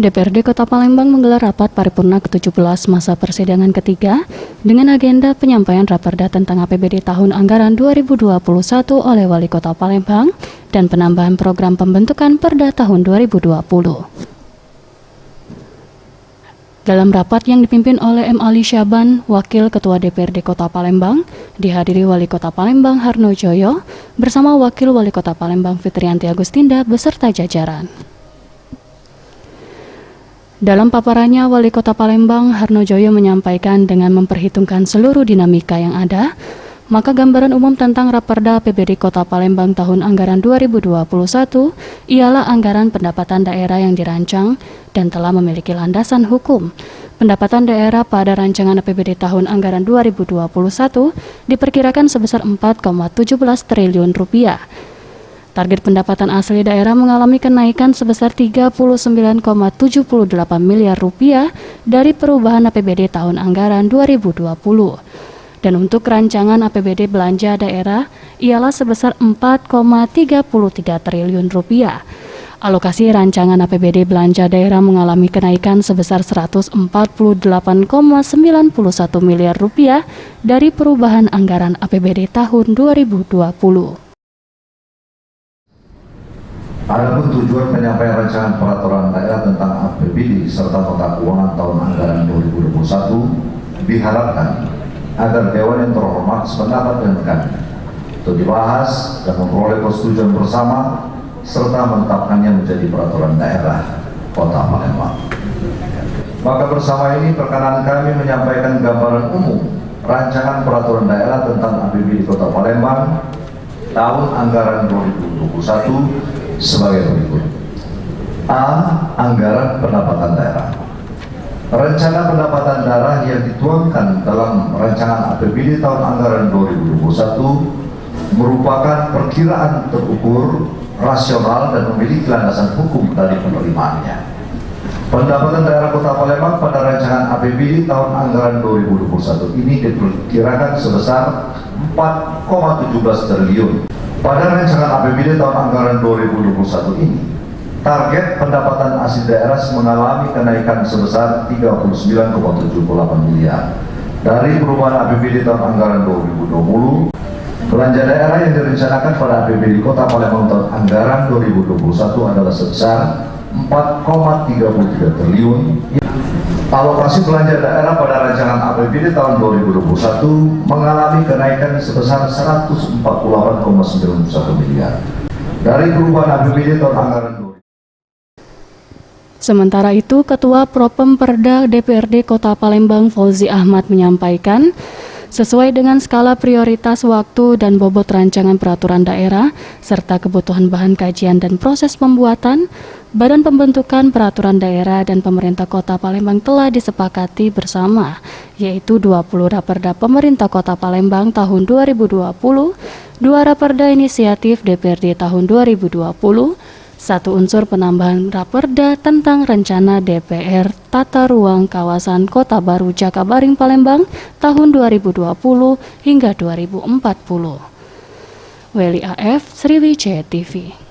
DPRD Kota Palembang menggelar rapat paripurna ke-17 masa persidangan ketiga dengan agenda penyampaian raperda tentang APBD tahun anggaran 2021 oleh Wali Kota Palembang dan penambahan program pembentukan Perda tahun 2020. Dalam rapat yang dipimpin oleh M. Ali Syaban, Wakil Ketua DPRD Kota Palembang, dihadiri Wali Kota Palembang Harno Joyo bersama Wakil Wali Kota Palembang Fitrianti Agustinda beserta jajaran. Dalam paparannya, Wali Kota Palembang Harno Joyo menyampaikan dengan memperhitungkan seluruh dinamika yang ada, maka gambaran umum tentang Raperda APBD Kota Palembang tahun anggaran 2021 ialah anggaran pendapatan daerah yang dirancang dan telah memiliki landasan hukum. Pendapatan daerah pada rancangan APBD tahun anggaran 2021 diperkirakan sebesar 4,17 triliun rupiah. Target pendapatan asli daerah mengalami kenaikan sebesar 39,78 miliar rupiah dari perubahan APBD tahun anggaran 2020. Dan untuk rancangan APBD belanja daerah ialah sebesar 4,33 triliun rupiah. Alokasi rancangan APBD belanja daerah mengalami kenaikan sebesar 148,91 miliar rupiah dari perubahan anggaran APBD tahun 2020. Adapun tujuan penyampaian rancangan peraturan daerah tentang APBD serta nota keuangan tahun anggaran 2021 diharapkan agar Dewan yang terhormat sependapat dengan kami untuk dibahas dan memperoleh persetujuan bersama serta menetapkannya menjadi peraturan daerah Kota Palembang. Maka bersama ini perkenan kami menyampaikan gambaran umum rancangan peraturan daerah tentang APBD Kota Palembang tahun anggaran 2021 sebagai berikut. A. Anggaran pendapatan daerah. Rencana pendapatan daerah yang dituangkan dalam rancangan APBD tahun anggaran 2021 merupakan perkiraan terukur, rasional, dan memiliki landasan hukum dari penerimaannya. Pendapatan daerah Kota Palembang pada rancangan APBD tahun anggaran 2021 ini diperkirakan sebesar 4,17 triliun. Pada rancangan APBD tahun anggaran 2021 ini, target pendapatan asli daerah mengalami kenaikan sebesar 39,78 miliar. Dari perubahan APBD tahun anggaran 2020, belanja daerah yang direncanakan pada APBD Kota Palembang tahun anggaran 2021 adalah sebesar 4,33 triliun. Alokasi belanja daerah pada rancangan APBD tahun 2021 mengalami kenaikan sebesar 148,91 miliar dari perubahan APBD tahun anggaran 2020. Sementara itu, Ketua Propem Perda DPRD Kota Palembang Fauzi Ahmad menyampaikan, sesuai dengan skala prioritas waktu dan bobot rancangan peraturan daerah, serta kebutuhan bahan kajian dan proses pembuatan, Badan Pembentukan Peraturan Daerah dan Pemerintah Kota Palembang telah disepakati bersama, yaitu 20 Raperda Pemerintah Kota Palembang tahun 2020, 2 Raperda Inisiatif DPRD tahun 2020, 1 unsur penambahan Raperda tentang rencana DPR Tata Ruang Kawasan Kota Baru Jakabaring Palembang tahun 2020 hingga 2040. Weli AF, Sriwijaya TV.